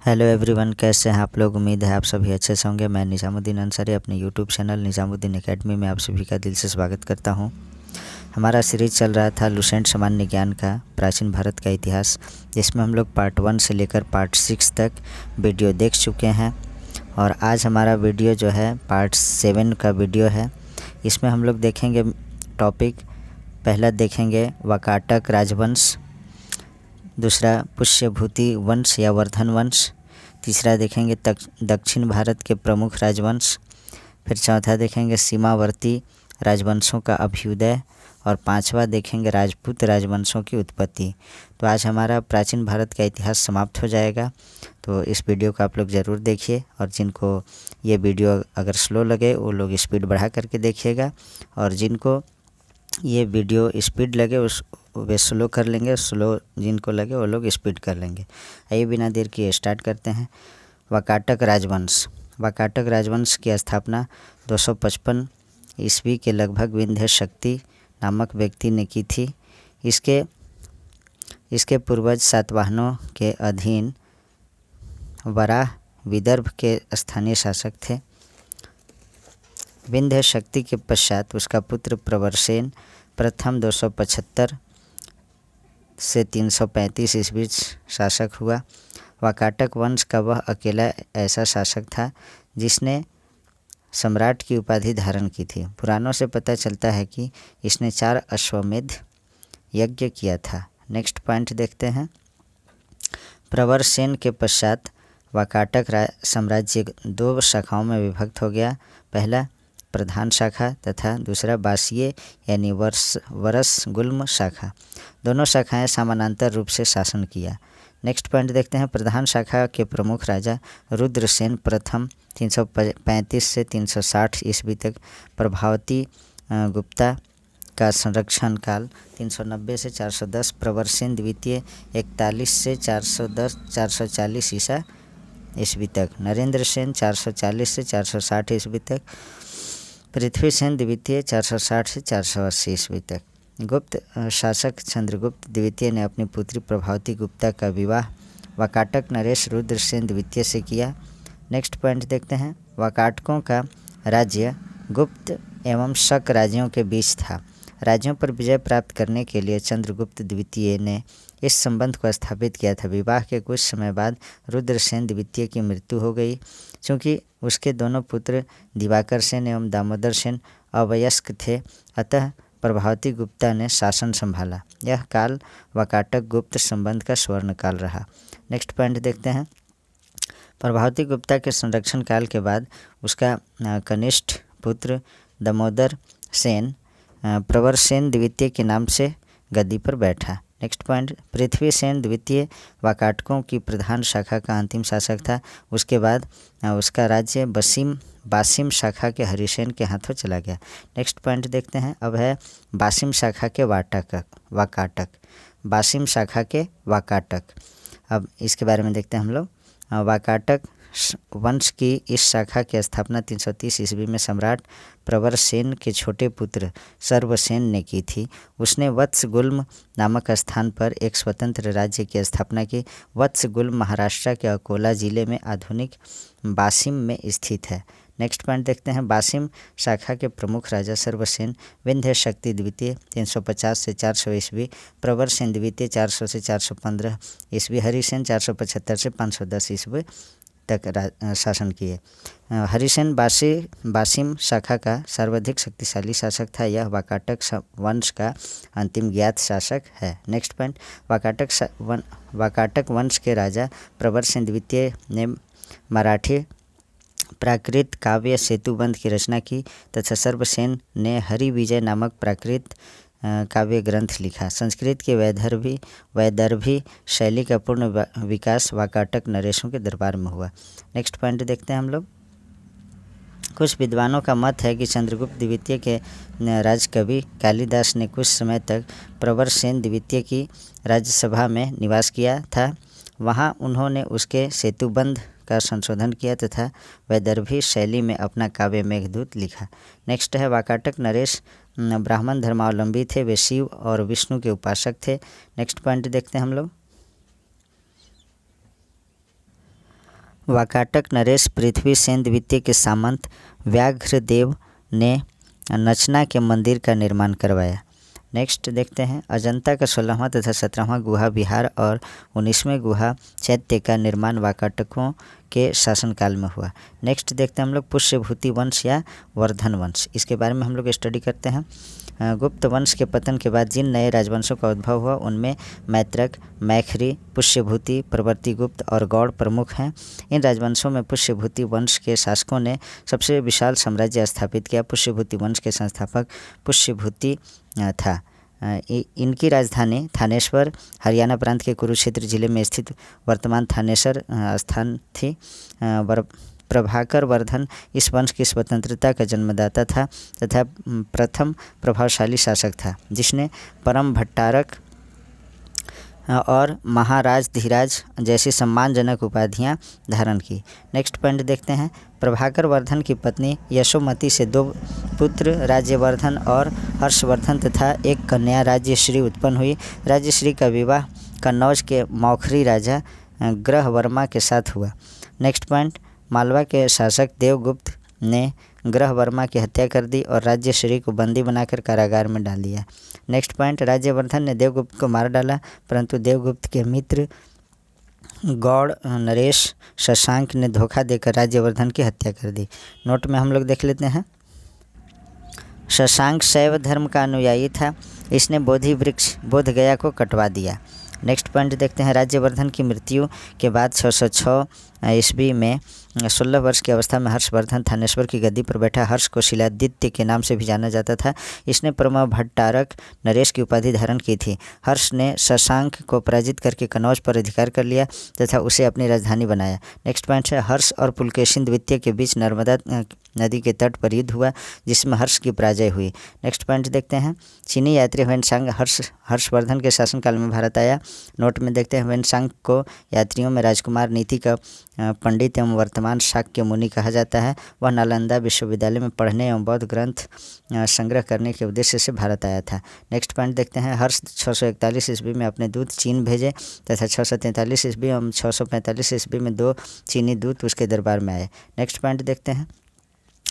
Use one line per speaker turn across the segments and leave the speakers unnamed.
Hello everyone, कैसे हैं आप लोग। उम्मीद है आप सभी अच्छे से होंगे। मैं निज़ामुद्दीन अंसारी अपने यूट्यूब चैनल निज़ामुद्दीन एकेडमी में आप सभी का दिल से स्वागत करता हूं। हमारा सीरीज़ चल रहा था लुसेंट सामान्य ज्ञान का प्राचीन भारत का इतिहास, जिसमें हम लोग पार्ट 1 से लेकर पार्ट 6 तक वीडियो देख चुके हैं। और आज हमारा वीडियो जो है पार्ट 7 का वीडियो है। इसमें हम लोग देखेंगे टॉपिक, पहला देखेंगे वाकाटक राजवंश, दूसरा पुष्यभूति वंश या वर्धन वंश, तीसरा देखेंगे दक्षिण भारत के प्रमुख राजवंश, फिर चौथा देखेंगे सीमावर्ती राजवंशों का अभ्युदय, और पांचवा देखेंगे राजपूत राजवंशों की उत्पत्ति। तो आज हमारा प्राचीन भारत का इतिहास समाप्त हो जाएगा। तो इस वीडियो को आप लोग ज़रूर देखिए, और जिनको ये वीडियो अगर स्लो लगे वो लोग स्पीड बढ़ा करके देखिएगा, और जिनको ये वीडियो स्पीड लगे वे स्लो कर लेंगे, स्लो जिनको लगे वो लोग स्पीड कर लेंगे। आइए बिना देर किए स्टार्ट करते हैं। वाकाटक राजवंश। वाकाटक राजवंश की स्थापना 255 ईस्वी के लगभग विंध्य शक्ति नामक व्यक्ति ने की थी। इसके पूर्वज सातवाहनों के अधीन वराह विदर्भ के स्थानीय शासक थे। विंध्य शक्ति के पश्चात उसका पुत्र प्रवरसेन प्रथम 275 से 335 ईस्वी शासक हुआ। वाकाटक वंश का वह अकेला ऐसा शासक था जिसने सम्राट की उपाधि धारण की थी। पुराणों से पता चलता है कि इसने 4 अश्वमेध यज्ञ किया था। नेक्स्ट पॉइंट देखते हैं। प्रवरसेन के पश्चात वाकाटक साम्राज्य 2 शाखाओं में विभक्त हो गया। पहला प्रधान शाखा तथा दूसरा बासीय यानी वरस गुल्म शाखा। दोनों शाखाएं समानांतर रूप से शासन किया। नेक्स्ट पॉइंट देखते हैं। प्रधान शाखा के प्रमुख राजा रुद्रसेन प्रथम 335 से 360 ईस्वी तक, प्रभावती गुप्ता का संरक्षण काल 390 से 410, प्रवरसेन द्वितीय 41 से 440 ईस्वी तक, नरेंद्र सेन 440 से 460 ईस्वी तक, पृथ्वीसेन द्वितीय 460 से 480 ईस्वी तक। गुप्त शासक चंद्रगुप्त द्वितीय ने अपनी पुत्री प्रभावती गुप्ता का विवाह वाकाटक नरेश रुद्रसेन द्वितीय से किया। नेक्स्ट पॉइंट देखते हैं। वाकाटकों का राज्य गुप्त एवं शक राज्यों के बीच था। राज्यों पर विजय प्राप्त करने के लिए चंद्रगुप्त द्वितीय ने इस संबंध को स्थापित किया था। विवाह के कुछ समय बाद रुद्रसेन द्वितीय की मृत्यु हो गई। चूँकि उसके दोनों पुत्र दिवाकर सेन एवं दामोदर सेन अवयस्क थे, अतः प्रभावती गुप्ता ने शासन संभाला। यह काल वाकाटक गुप्त संबंध का स्वर्ण काल रहा। नेक्स्ट पॉइंट देखते हैं। प्रभावती गुप्ता के संरक्षण काल के बाद उसका कनिष्ठ पुत्र दामोदर सेन प्रवरसेन द्वितीय के नाम से गद्दी पर बैठा। Next point. पृथ्वीसेन द्वितीय वाकाटकों की प्रधान शाखा का अंतिम शासक था। उसके बाद उसका राज्य बासिम शाखा के हरिसेन के हाथों चला गया। नेक्स्ट पॉइंट देखते हैं। अब है बासिम शाखा के वाकाटक। बासिम शाखा के वाकाटक। अब इसके बारे में देखते हैं हम लोग। वाकाटक वंश की इस शाखा की स्थापना 330 ईस्वी में सम्राट प्रवरसेन के छोटे पुत्र सर्वसेन ने की थी। उसने वत्सगुल्म नामक स्थान पर एक स्वतंत्र राज्य की स्थापना की। वत्सगुल्म महाराष्ट्र के अकोला जिले में आधुनिक बासिम में स्थित है। नेक्स्ट पॉइंट देखते हैं। बासिम शाखा के प्रमुख राजा सर्वसेन विंध्य शक्ति द्वितीय 350 से 400 ईस्वी, प्रवरसेन द्वितीय 400 से 415 ईस्वी, हरिसेन 475 से 510 ईस्वी तक शासन किए। हरिसेन बासिम शाखा का सर्वाधिक शक्तिशाली शासक था। यह वाकाटक वंश का अंतिम ज्ञात शासक है। Next point. वाकाटक वंश के राजा प्रवरसेन द्वितीय ने मराठी प्राकृत काव्य सेतुबंध की रचना की तथा सर्वसेन ने हरि विजय नामक प्राकृत काव्य ग्रंथ लिखा। संस्कृत के वैदर्भी शैली का पूर्ण विकास वाकाटक नरेशों के दरबार में हुआ। नेक्स्ट पॉइंट देखते हैं हम लोग। कुछ विद्वानों का मत है कि चंद्रगुप्त द्वितीय के राजकवि कालिदास ने कुछ समय तक प्रवरसेन द्वितीय की राज्यसभा में निवास किया था। वहाँ उन्होंने उसके सेतुबंध का संशोधन किया तथा वैदर्भी शैली में अपना काव्य मेघदूत लिखा। नेक्स्ट है। वाकाटक नरेश ब्राह्मण धर्मावलंबी थे। वे शिव और विष्णु के उपासक थे। नेक्स्ट पॉइंट देखते हैं हम लोग। वाकाटक नरेश पृथ्वी सेन द्वितीय के सामंत व्याघ्रदेव ने नचना के मंदिर का निर्माण करवाया। नेक्स्ट देखते हैं अजंता का 16वां तथा 17वां गुहा विहार और 19वें गुहा चैत्य का निर्माण वाकाटकों के शासनकाल में हुआ। नेक्स्ट देखते हैं हम लोग पुष्यभूति वंश या वर्धन वंश, इसके बारे में हम लोग स्टडी करते हैं। गुप्त वंश के पतन के बाद जिन नए राजवंशों का उद्भव हुआ उनमें मैत्रक, मैखरी, पुष्यभूति, प्रवर्तिगुप्त और गौड़ प्रमुख हैं। इन राजवंशों में पुष्यभूति वंश के शासकों ने सबसे विशाल साम्राज्य स्थापित किया। पुष्यभूति वंश के संस्थापक पुष्यभूति था। इनकी राजधानी थानेश्वर हरियाणा प्रांत के कुरुक्षेत्र जिले में स्थित वर्तमान थानेसर स्थान थी। प्रभाकर वर्धन इस वंश की स्वतंत्रता का जन्मदाता था तथा प्रथम प्रभावशाली शासक था जिसने परम भट्टारक और महाराज धीराज जैसी सम्मानजनक उपाधियां धारण की। नेक्स्ट पॉइंट देखते हैं। प्रभाकर वर्धन की पत्नी यशोमती से 2 पुत्र राज्यवर्धन और हर्षवर्धन तथा एक कन्या राज्यश्री उत्पन्न हुई। राज्यश्री का विवाह कन्नौज के मौखरी राजा ग्रहवर्मा के साथ हुआ। Next point. मालवा के शासक देवगुप्त ने ग्रहवर्मा की हत्या कर दी और राज्यश्री को बंदी बनाकर कारागार में डाल दिया। Next point. राज्यवर्धन ने देवगुप्त को मार डाला परंतु देवगुप्त के मित्र गौड़ नरेश शशांक ने धोखा देकर राज्यवर्धन की हत्या कर दी। नोट में हम लोग देख लेते हैं। शशांक शैव धर्म का अनुयायी था। इसने बोधि वृक्ष बोधगया को कटवा दिया। नेक्स्ट पॉइंट देखते हैं। राज्यवर्धन की मृत्यु के बाद 606 ईस्वी में 16 वर्ष की अवस्था में हर्षवर्धन थानेश्वर की गद्दी पर बैठा। हर्ष को शिलादित्य के नाम से भी जाना जाता था। इसने परम भट्टारक नरेश की उपाधि धारण की थी। हर्ष ने शशांक को पराजित करके कन्नौज पर अधिकार कर लिया तथा उसे अपनी राजधानी बनाया। नेक्स्ट पॉइंट है। हर्ष और पुलकेशिन द्वितीय के बीच नर्मदा नदी के तट पर युद्ध हुआ जिसमें हर्ष की पराजय हुई। नेक्स्ट पॉइंट देखते हैं। चीनी यात्री ह्वेनसांग हर्षवर्धन के शासनकाल में भारत आया। नोट में देखते हैं। ह्वेनसांग को यात्रियों में राजकुमार नीति का पंडित एवं वर्तमान शाक्य मुनि कहा जाता है। वह नालंदा विश्वविद्यालय में पढ़ने एवं बौद्ध ग्रंथ संग्रह करने के उद्देश्य से भारत आया था। नेक्स्ट पॉइंट देखते हैं। हर्ष 641 ईस्वी में अपने दूत चीन भेजे तथा 643 ईस्वी एवं 645 ईस्वी में 2 चीनी दूत उसके दरबार में आए। नेक्स्ट पॉइंट देखते हैं।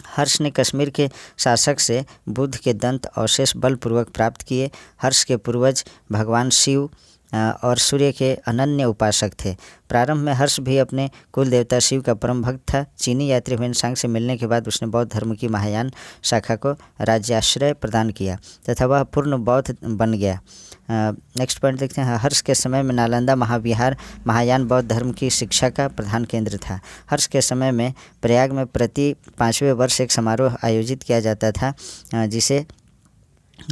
हर्ष ने कश्मीर के शासक से बुद्ध के दंत अवशेष बलपूर्वक प्राप्त किए। हर्ष के पूर्वज भगवान शिव और सूर्य के अनन्य उपासक थे। प्रारंभ में हर्ष भी अपने कुल देवता शिव का परम भक्त था। चीनी यात्री ह्वेनसांग से मिलने के बाद उसने बौद्ध धर्म की महायान शाखा को राज्याश्रय प्रदान किया तथा वह पूर्ण बौद्ध बन गया। नेक्स्ट पॉइंट देखते हैं। हर्ष के समय में नालंदा महाविहार महायान बौद्ध धर्म की शिक्षा का प्रधान केंद्र था। हर्ष के समय में प्रयाग में प्रति 5वें वर्ष एक समारोह आयोजित किया जाता था जिसे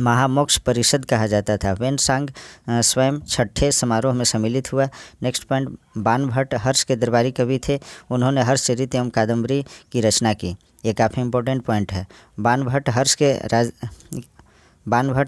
महामोक्ष परिषद कहा जाता था। ह्वेनसांग स्वयं 6ठे समारोह में सम्मिलित हुआ। Next point. बाणभट्ट हर्ष के दरबारी कवि थे। उन्होंने हर्षचरित एवं कादम्बरी की रचना की। ये काफ़ी इंपॉर्टेंट पॉइंट है। बाणभट्ट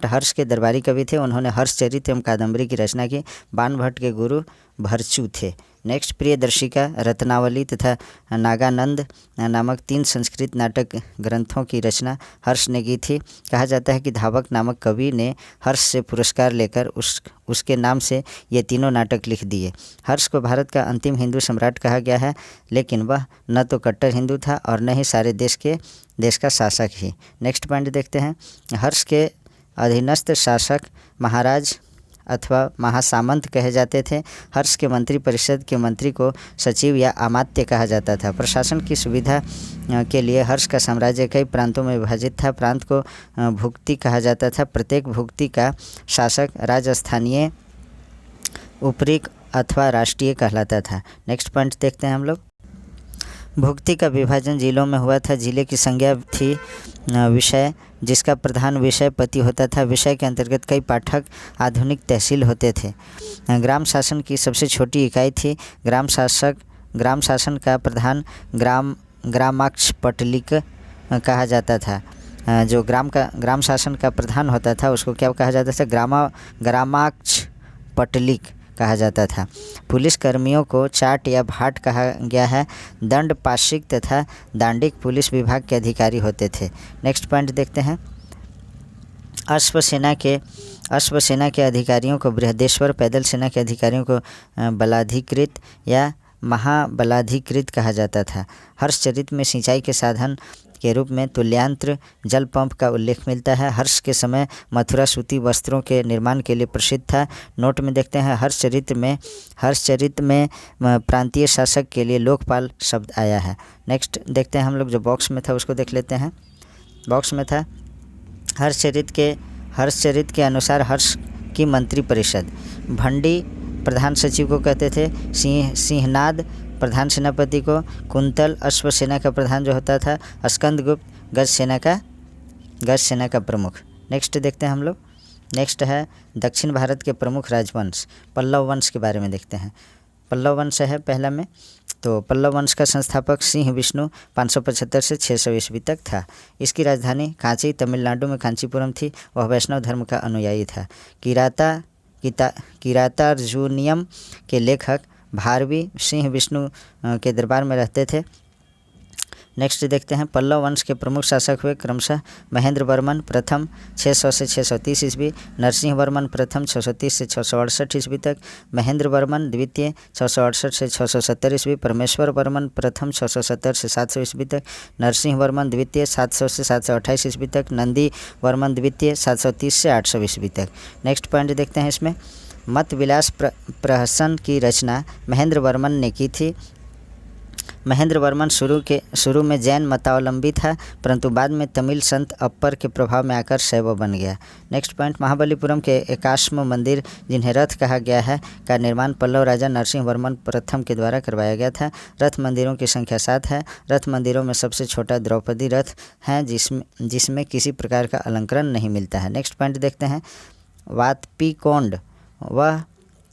हर्ष के दरबारी कवि थे। उन्होंने हर्षचरित एवं कादम्बरी की रचना की। बाणभट्ट के गुरु भरचू थे। नेक्स्ट। प्रियदर्शिका, रत्नावली तथा नागानंद नामक 3 संस्कृत नाटक ग्रंथों की रचना हर्ष ने की थी। कहा जाता है कि धावक नामक कवि ने हर्ष से पुरस्कार लेकर उसके नाम से ये तीनों नाटक लिख दिए। हर्ष को भारत का अंतिम हिंदू सम्राट कहा गया है लेकिन वह न तो कट्टर हिंदू था और न ही सारे देश का शासक ही। नेक्स्ट पॉइंट देखते हैं। हर्ष के अधीनस्थ शासक महाराज अथवा महासामंत कहे जाते थे। हर्ष के मंत्री परिषद के मंत्री को सचिव या अमात्य कहा जाता था। प्रशासन की सुविधा के लिए हर्ष का साम्राज्य कई प्रांतों में विभाजित था। प्रांत को भुक्ति कहा जाता था। प्रत्येक भुक्ति का शासक राजस्थानीय, उपरिक अथवा राष्ट्रीय कहलाता था। नेक्स्ट पॉइंट देखते हैं हम लोग। भुक्ति का विभाजन जिलों में हुआ था। जिले की संज्ञा थी विषय जिसका प्रधान विषय पति होता था। विषय के अंतर्गत कई पाठक आधुनिक तहसील होते थे। ग्राम शासन की सबसे छोटी इकाई थी। ग्राम शासन का प्रधान ग्रामाक्ष पटलिक कहा जाता था। जो ग्राम शासन का प्रधान होता था उसको क्या कहा जाता था? ग्रामाक्ष पटलिक कहा जाता था। पुलिस कर्मियों को चाट या भाट कहा गया है। दंड पाशिक तथा दांडिक पुलिस विभाग के अधिकारी होते थे। नेक्स्ट पॉइंट देखते हैं। अश्व सेना के अधिकारियों को बृहदेश्वर, पैदल सेना के अधिकारियों को बलाधिकृत या महाबलाधिकृत कहा जाता था। हर्षचरित में सिंचाई के साधन के रूप में तुल्यांत्र जल पंप का उल्लेख मिलता है। हर्ष के समय मथुरा सूती वस्त्रों के निर्माण के लिए प्रसिद्ध था। नोट में देखते हैं हर्षचरित में प्रांतीय शासक के लिए लोकपाल शब्द आया है। नेक्स्ट देखते हैं हम लोग, जो बॉक्स में था उसको देख लेते हैं। बॉक्स में था हर्षचरित के अनुसार हर्ष की मंत्रिपरिषद, भंडी प्रधान सचिव को कहते थे, सिंहनाद प्रधान सेनापति को, कुंतल अश्व सेना का प्रधान जो होता था, स्कंदगुप्त गज सेना का प्रमुख। नेक्स्ट देखते हैं हम लोग। नेक्स्ट है दक्षिण भारत के प्रमुख राजवंश, पल्लव वंश के बारे में देखते हैं। पल्लव वंश है पहला में, तो पल्लव वंश का संस्थापक सिंह विष्णु 575 से 600 ईस्वी तक था। इसकी राजधानी कांची तमिलनाडु में कांचीपुरम थी। वह वैष्णव धर्म का अनुयायी था। किरातार्जुनियम के लेखक भारवी सिंह विष्णु के दरबार में रहते थे। नेक्स्ट देखते हैं पल्लव वंश के प्रमुख शासक हुए क्रमशः महेंद्र वर्मन प्रथम 600 से 630 ईस्वी, नरसिंह वर्मन प्रथम 630 से 668 ईस्वी तक, महेंद्र वर्मन द्वितीय 668 से 670 ईस्वी, परमेश्वर वर्मन प्रथम 670 से 700 ईस्वी तक, नरसिंह वर्मन द्वितीय 700 से 728 ईस्वी तक, नंदी वर्मन द्वितीय 730 से 800 ईस्वी तक। नेक्स्ट पॉइंट देखते हैं इसमें, मत विलास प्रहसन की रचना महेंद्र वर्मन ने की थी। महेंद्र वर्मन शुरू में जैन मतावलंबी था, परंतु बाद में तमिल संत अप्पर के प्रभाव में आकर शैव बन गया। नेक्स्ट पॉइंट, महाबलीपुरम के एकाश्म मंदिर, जिन्हें रथ कहा गया है, का निर्माण पल्लव राजा नरसिंह वर्मन प्रथम के द्वारा करवाया गया था। रथ मंदिरों की संख्या 7 है। रथ मंदिरों में सबसे छोटा द्रौपदी रथ है, जिसमें किसी प्रकार का अलंकरण नहीं मिलता है। नेक्स्ट पॉइंट देखते हैं, वातपीकोंड वह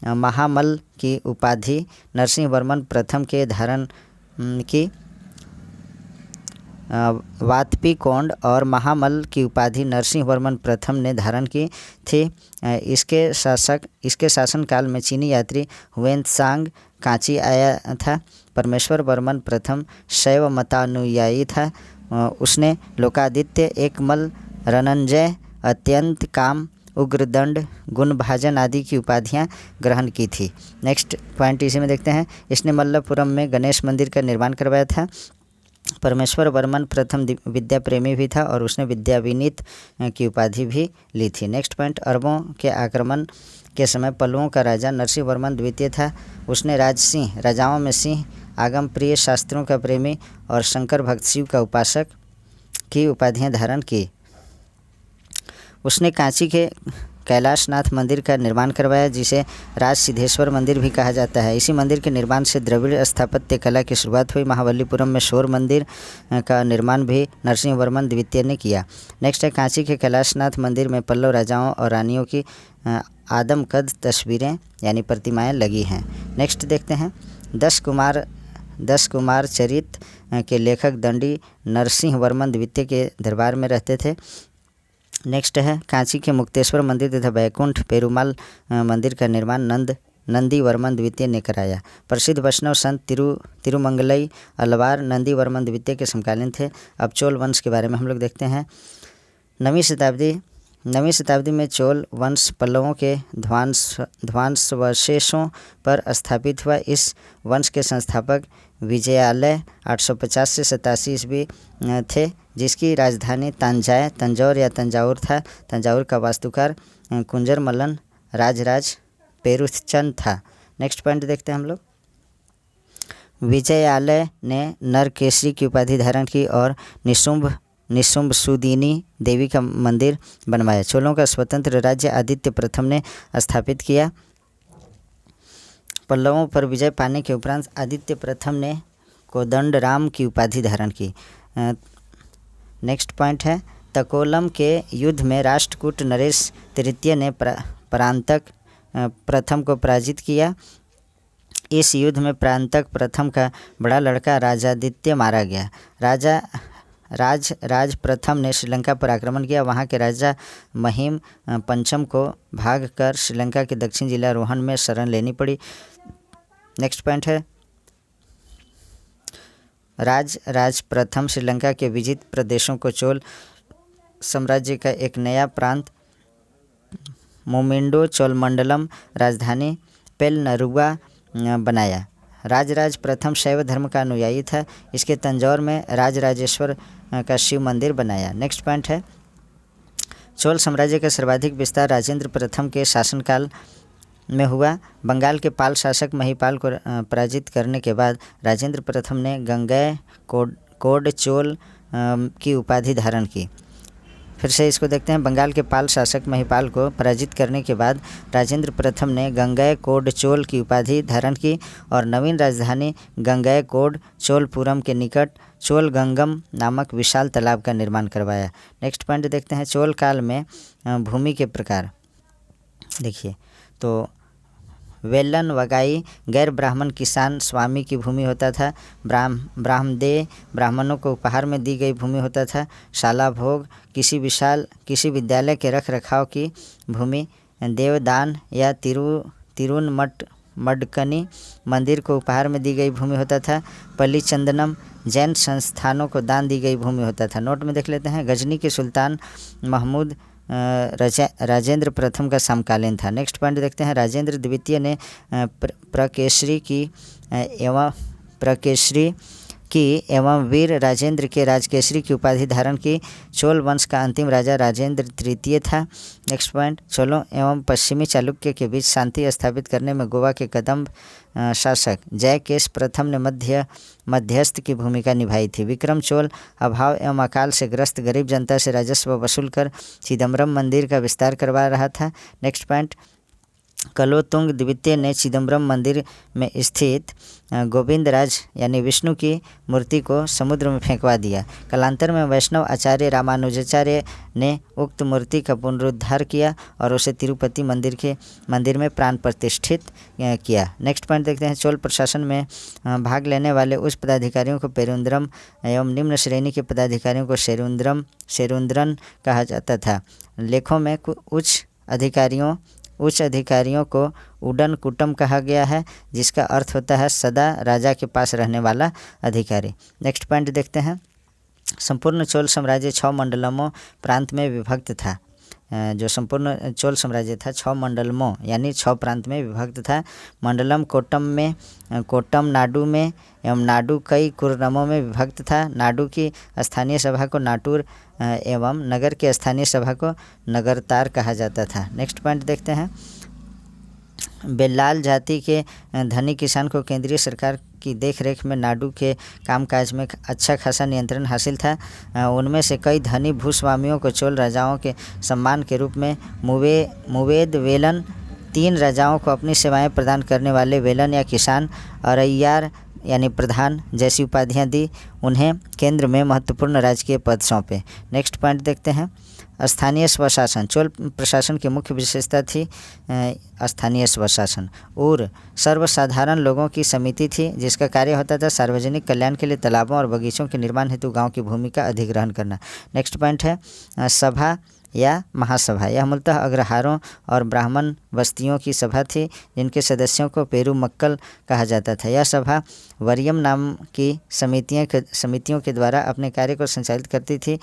महामल की उपाधि नरसिंह वर्मन प्रथम के धारण की। वातपीकोंड और महामल की उपाधि नरसिंह वर्मन प्रथम ने धारण की थी। इसके शासनकाल में चीनी यात्री हुएनत्सांग कांची आया था। परमेश्वर वर्मन प्रथम शैव मतानुयायी था। उसने लोकादित्य, एकमल, रनंजय, अत्यंत काम, उग्रदंड, गुणभाजन आदि की उपाधियां ग्रहण की थी। नेक्स्ट पॉइंट इसी में देखते हैं, इसने मल्लपुरम में गणेश मंदिर का निर्माण करवाया था। परमेश्वर वर्मन प्रथम विद्या प्रेमी भी था और उसने विद्या विनीत की उपाधि भी ली थी। नेक्स्ट पॉइंट, अरबों के आक्रमण के समय पल्लवों का राजा नरसिंह वर्मन द्वितीय था। उसने राजाओं में सिंह, आगम प्रिय, शास्त्रों का प्रेमी और शंकर भक्त शिव का उपासक की उपाधियां धारण की। उसने कांची के कैलाशनाथ मंदिर का निर्माण करवाया, जिसे राज सिद्धेश्वर मंदिर भी कहा जाता है। इसी मंदिर के निर्माण से द्रविड़ स्थापत्य कला की शुरुआत हुई। महाबलीपुरम में शोर मंदिर का निर्माण भी नरसिंह वर्मन द्वितीय ने किया। नेक्स्ट है, कांची के कैलाशनाथ मंदिर में पल्लव राजाओं और रानियों की आदमकद तस्वीरें यानी प्रतिमाएं लगी हैं। नेक्स्ट देखते हैं, 10 कुमार चरित के लेखक दंडी नरसिंह वर्मन द्वितीय के दरबार में रहते थे। नेक्स्ट है, कांची के मुक्तेश्वर मंदिर तथा बैकुंठ पेरुमाल मंदिर का निर्माण नंदी वर्मन द्वितीय ने कराया। प्रसिद्ध वैष्णव संत तिरुमंगलई अलवार नंदी वर्मन द्वितीय के समकालीन थे। अब चोल वंश के बारे में हम लोग देखते हैं। 9वीं शताब्दी में चोल वंश पल्लवों के ध्वंसावशेषों पर स्थापित हुआ। इस वंश के संस्थापक विजयालय 850 से 87 ईस्वी थे, जिसकी राजधानी तंजौर या तंजावुर था। तंजावुर का वास्तुकार कुंजर मल्लन राजराज पेरुथचंद था। नेक्स्ट पॉइंट देखते हैं हम लोग, विजयालय ने नरकेसरी की उपाधि धारण की और निशुंभ सुदीनी देवी का मंदिर बनवाया। चोलों का स्वतंत्र राज्य आदित्य प्रथम ने स्थापित किया। पल्लवों पर विजय पाने के उपरांत आदित्य प्रथम ने कोदंडराम की उपाधि धारण की। नेक्स्ट पॉइंट है, तकोलम के युद्ध में राष्ट्रकूट नरेश तृतीय ने परांतक प्रथम को पराजित किया। इस युद्ध में परांतक प्रथम का बड़ा लड़का राजादित्य मारा गया। राज प्रथम ने श्रीलंका पर आक्रमण किया। वहां के राजा महिम पंचम को भागकर श्रीलंका के दक्षिण जिला रोहन में शरण लेनी पड़ी। नेक्स्ट पॉइंट है, राज प्रथम श्रीलंका के विजित प्रदेशों को चोल साम्राज्य का एक नया प्रांत मोमिंडो चोलमंडलम राजधानी पेलनरुआ बनाया। राजराज प्रथम शैव धर्म का अनुयायी था। इसके तंजौर में राजराजेश्वर का शिव मंदिर बनाया। नेक्स्ट पॉइंट है, चोल साम्राज्य का सर्वाधिक विस्तार राजेंद्र प्रथम के शासनकाल में हुआ। बंगाल के पाल शासक महिपाल को पराजित करने के बाद राजेंद्र प्रथम ने गंगेय कोड चोल की उपाधि धारण की। फिर से इसको देखते हैं, बंगाल के पाल शासक महिपाल को पराजित करने के बाद राजेंद्र प्रथम ने गंगेय कोड चोल की उपाधि धारण की और नवीन राजधानी गंगेय कोड चोलपुरम के निकट चोल गंगम नामक विशाल तालाब का निर्माण करवाया। नेक्स्ट पॉइंट देखते हैं, चोल काल में भूमि के प्रकार। देखिए तो वेलन वगाई गैर ब्राह्मण किसान स्वामी की भूमि होता था। ब्राह्मदेय ब्राह्मणों को उपहार में दी गई भूमि होता था। शाला भोग किसी विद्यालय के रख रखाव की भूमि। देवदान या तिरुनमडकनी मंदिर को उपहार में दी गई भूमि होता था। पल्लीचंदनम जैन संस्थानों को दान दी गई भूमि होता था। नोट में देख लेते हैं, गजनी के सुल्तान महमूद राजेंद्र प्रथम का समकालीन था। नेक्स्ट पॉइंट देखते हैं, राजेंद्र द्वितीय ने प्रकेशरी एवं वीर राजेंद्र के राजकेशरी की उपाधि धारण की। चोल वंश का अंतिम राजा राजेंद्र तृतीय था। नेक्स्ट पॉइंट, चोलों एवं पश्चिमी चालुक्य के बीच शांति स्थापित करने में गोवा के कदम्ब शासक जयकेश प्रथम ने मध्यस्थ की भूमिका निभाई थी। विक्रम चोल अभाव एवं अकाल से ग्रस्त गरीब जनता से राजस्व वसूल कर चिदम्बरम मंदिर का विस्तार करवा रहा था। नेक्स्ट पॉइंट, कलोतुंग द्वितीय ने चिदम्बरम मंदिर में स्थित गोविंदराज यानी विष्णु की मूर्ति को समुद्र में फेंकवा दिया। कालांतर में वैष्णव आचार्य रामानुजाचार्य ने उक्त मूर्ति का पुनरुद्धार किया और उसे तिरुपति मंदिर में प्राण प्रतिष्ठित किया। नेक्स्ट पॉइंट देखते हैं, चोल प्रशासन में भाग लेने वाले उच्च पदाधिकारियों को पेरुंद्रम एवं निम्न श्रेणी के पदाधिकारियों को शेरुंद्रन कहा जाता था। लेखों में उच्च अधिकारियों को उडन कुटम कहा गया है, जिसका अर्थ होता है सदा राजा के पास रहने वाला अधिकारी। नेक्स्ट पॉइंट देखते हैं, संपूर्ण चोल साम्राज्य 6 मंडलमों प्रांत में विभक्त था। जो संपूर्ण चोल साम्राज्य था 6 मंडलमों यानी 6 प्रांत में विभक्त था। मंडलम कोट्टम नाडु में एवं नाडु कई कुर्रमों में विभक्त था। नाडु की स्थानीय सभा को नाटुर एवं नगर की स्थानीय सभा को नगरतार कहा जाता था। नेक्स्ट पॉइंट देखते हैं, बेल्लाल जाति के धनी किसान को केंद्रीय सरकार की देखरेख में नाडु के कामकाज में अच्छा खासा नियंत्रण हासिल था। उनमें से कई धनी भूस्वामियों को चोल राजाओं के सम्मान के रूप में मुवेद वेलन, 3 राजाओं को अपनी सेवाएं प्रदान करने वाले वेलन या किसान, अरैयार यानी प्रधान जैसी उपाधियां दी। उन्हें केंद्र में महत्वपूर्ण राजकीय पद सौंपे। नेक्स्ट पॉइंट देखते हैं, स्थानीय स्वशासन। चोल प्रशासन की मुख्य विशेषता थी स्थानीय स्वशासन और सर्वसाधारण लोगों की समिति थी, जिसका कार्य होता था सार्वजनिक कल्याण के लिए तालाबों और बगीचों के निर्माण हेतु गांव की भूमि का अधिग्रहण करना। नेक्स्ट पॉइंट है सभा या महासभा। यह मूलतः अग्रहारों और ब्राह्मण बस्तियों की सभा थी, जिनके सदस्यों को पेरुमक्कल कहा जाता था। यह सभा वरियम नाम की समितियों के द्वारा अपने कार्य को संचालित करती थी।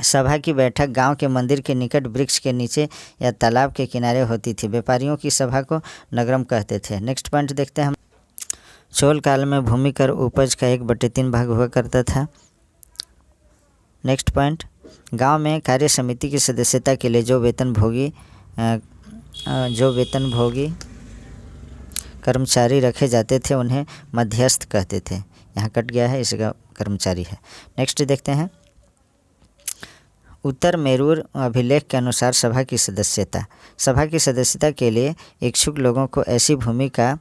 सभा की बैठक गांव के मंदिर के निकट वृक्ष के नीचे या तालाब के किनारे होती थी। व्यापारियों की सभा को नगरम कहते थे। नेक्स्ट पॉइंट देखते हैं हम, चोल काल में भूमि कर उपज का 1/3 भाग हुआ करता था। नेक्स्ट पॉइंट, गांव में कार्य समिति की सदस्यता के लिए जो वेतनभोगी कर्मचारी रखे जाते थे उन्हें मध्यस्थ कहते थे। यहाँ कट गया है, इसका कर्मचारी है। नेक्स्ट देखते हैं, उत्तर मेरूर अभिलेख के अनुसार सभा की सदस्यता के लिए इच्छुक लोगों को ऐसी भूमि का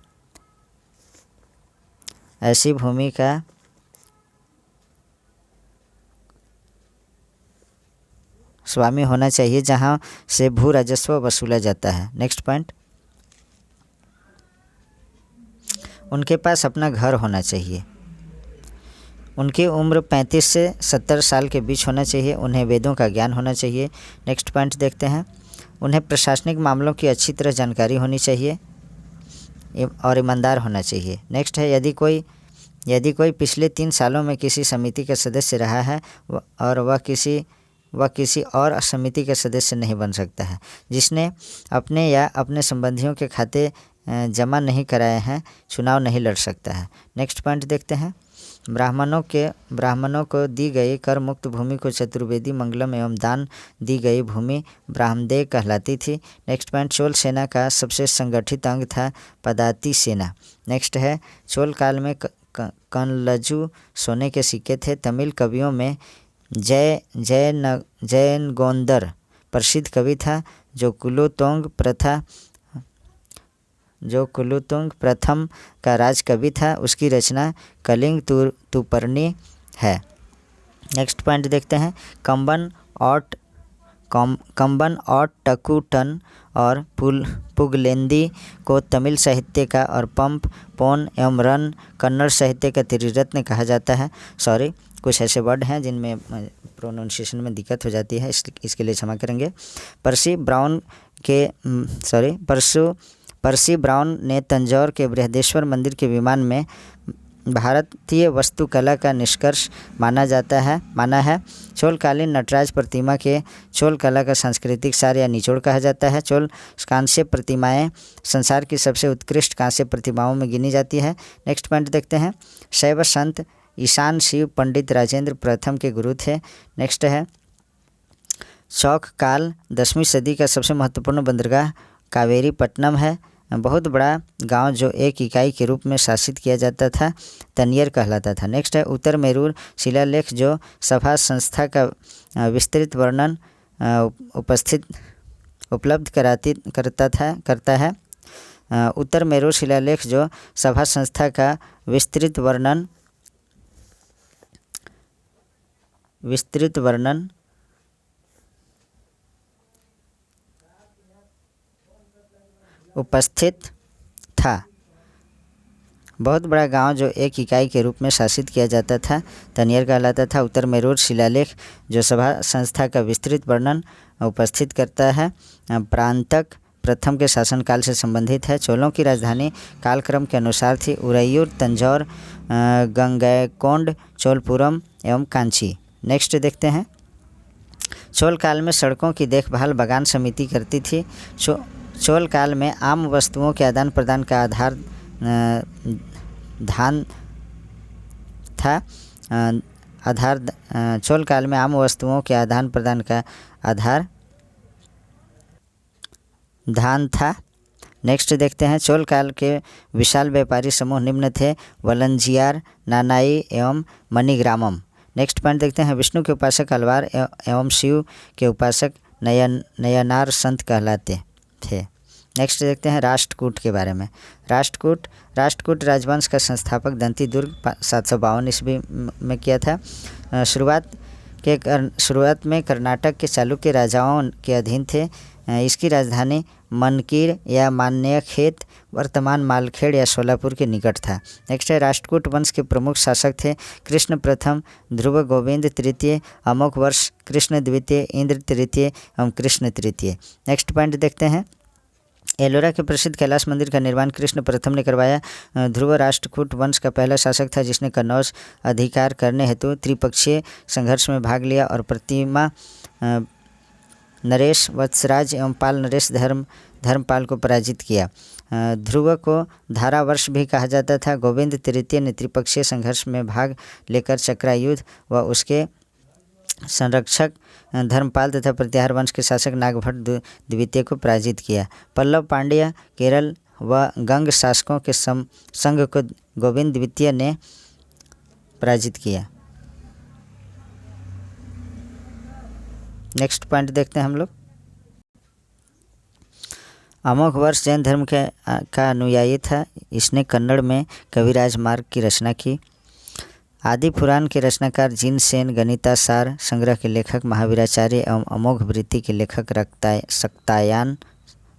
स्वामी होना चाहिए जहां से भू राजस्व वसूला जाता है। नेक्स्ट पॉइंट, उनके पास अपना घर होना चाहिए। उनकी उम्र 35 से 70 साल के बीच होना चाहिए। उन्हें वेदों का ज्ञान होना चाहिए। नेक्स्ट पॉइंट देखते हैं, उन्हें प्रशासनिक मामलों की अच्छी तरह जानकारी होनी चाहिए और ईमानदार होना चाहिए। नेक्स्ट है, यदि कोई पिछले 3 सालों में किसी समिति का सदस्य रहा है और वह किसी और समिति का सदस्य नहीं बन सकता है। जिसने अपने या अपने संबंधियों के खाते जमा नहीं कराए हैं चुनाव नहीं लड़ सकता है। नेक्स्ट पॉइंट देखते हैं। ब्राह्मणों को दी गई कर मुक्त भूमि को चतुर्वेदी मंगलम एवं दान दी गई भूमि ब्राह्मदेय कहलाती थी। नेक्स्ट पॉइंट, चोल सेना का सबसे संगठित अंग था पदाति सेना। नेक्स्ट है, चोल काल में कनलजू सोने के सिक्के थे। तमिल कवियों में जयन गोंदर प्रसिद्ध कवि था जो कुलोतुंग प्रथम का राजकवि था। उसकी रचना कलिंग तुपर्णी है। नेक्स्ट पॉइंट देखते हैं। कंबन और टकुटन और पुगलेंदी को तमिल साहित्य का और पंप पोन एवं रन कन्नड़ साहित्य का त्रिरत्न कहा जाता है। सॉरी, कुछ ऐसे वर्ड हैं जिनमें प्रोनाउंसिएशन में दिक्कत हो जाती है, इसके लिए क्षमा करेंगे। पर्सी ब्राउन ने तंजौर के बृहदेश्वर मंदिर के विमान में भारतीय वास्तुकला का निष्कर्ष माना है। चोलकालीन नटराज प्रतिमा के चोल कला का सांस्कृतिक सार या निचोड़ कहा जाता है। चोल कांस्य प्रतिमाएं संसार की सबसे उत्कृष्ट कांस्य प्रतिमाओं में गिनी जाती है। नेक्स्ट पॉइंट देखते हैं। शैव संत ईशान शिव पंडित राजेंद्र प्रथम के गुरु थे। नेक्स्ट है, चौक काल 10वीं सदी का सबसे महत्वपूर्ण बंदरगाह कावेरीपट्टनम है। बहुत बड़ा गांव जो एक इकाई के रूप में शासित किया जाता था तनियर कहलाता था। नेक्स्ट है, उत्तर मेरूर शिलालेख जो सभा संस्था का विस्तृत वर्णन उपलब्ध करता है। उत्तर मेरूर शिलालेख जो सभा संस्था का विस्तृत वर्णन उपस्थित था। बहुत बड़ा गांव जो एक इकाई के रूप में शासित किया जाता था तनियर कहलाता था। उत्तर मेरूर शिलालेख जो सभा संस्था का विस्तृत वर्णन उपस्थित करता है प्रांतक प्रथम के शासनकाल से संबंधित है। चोलों की राजधानी कालक्रम के अनुसार थी उरैयूर, तंजौर, गंगैकोंड, चोलपुरम एवं कांची। नेक्स्ट देखते हैं। चोल काल में सड़कों की देखभाल बागान समिति करती थी। चोल काल में आम वस्तुओं के आदान प्रदान का आधार धान था। चोल काल में आम वस्तुओं के आदान प्रदान का आधार धान था। नेक्स्ट देखते हैं। चोल काल के विशाल व्यापारी समूह निम्न थे: वलंजियार, नानाई एवं मणिग्रामम। नेक्स्ट पॉइंट देखते हैं। विष्णु के उपासक अलवार एवं शिव के उपासक नयनार संत कहलाते थे। नेक्स्ट देखते हैं राष्ट्रकूट के बारे में। राष्ट्रकूट राजवंश का संस्थापक दंती दुर्ग 752 ईस्वी में किया था। शुरुआत में कर्नाटक के चालुक्य राजाओं के अधीन थे। इसकी राजधानी मनकीर या मान्यखेत वर्तमान मालखेड़ या सोलापुर के निकट था। नेक्स्ट है। राष्ट्रकूट वंश के प्रमुख शासक थे कृष्ण प्रथम, ध्रुव गोविंद तृतीय, अमोघ वर्ष कृष्ण द्वितीय, इंद्र तृतीय एवं कृष्ण तृतीय। नेक्स्ट पॉइंट देखते हैं। एलोरा के प्रसिद्ध कैलाश मंदिर का निर्माण कृष्ण प्रथम ने करवाया। ध्रुव राष्ट्रकूट वंश का पहला शासक था जिसने कन्नौज अधिकार करने हेतु त्रिपक्षीय संघर्ष में भाग लिया और प्रतिमा नरेश वत्सराज एवं पाल नरेश धर्मपाल को पराजित किया। ध्रुव को धारावर्ष भी कहा जाता था। गोविंद तृतीय ने त्रिपक्षीय संघर्ष में भाग लेकर चक्रायुध व उसके संरक्षक धर्मपाल तथा प्रतिहार वंश के शासक नागभट्ट द्वितीय को पराजित किया। पल्लव, पांड्य, केरल व गंग शासकों के संघ को गोविंद द्वितीय ने पराजित किया। नेक्स्ट पॉइंट देखते हैं हम लोग। अमोघ वर्ष जैन धर्म का अनुयायी था। इसने कन्नड़ में कविराज मार्ग की रचना की। आदि पुराण के रचनाकार जिनसेन, गणितासार संग्रह के लेखक महावीराचार्य एवं अमोघ वृत्ति के लेखक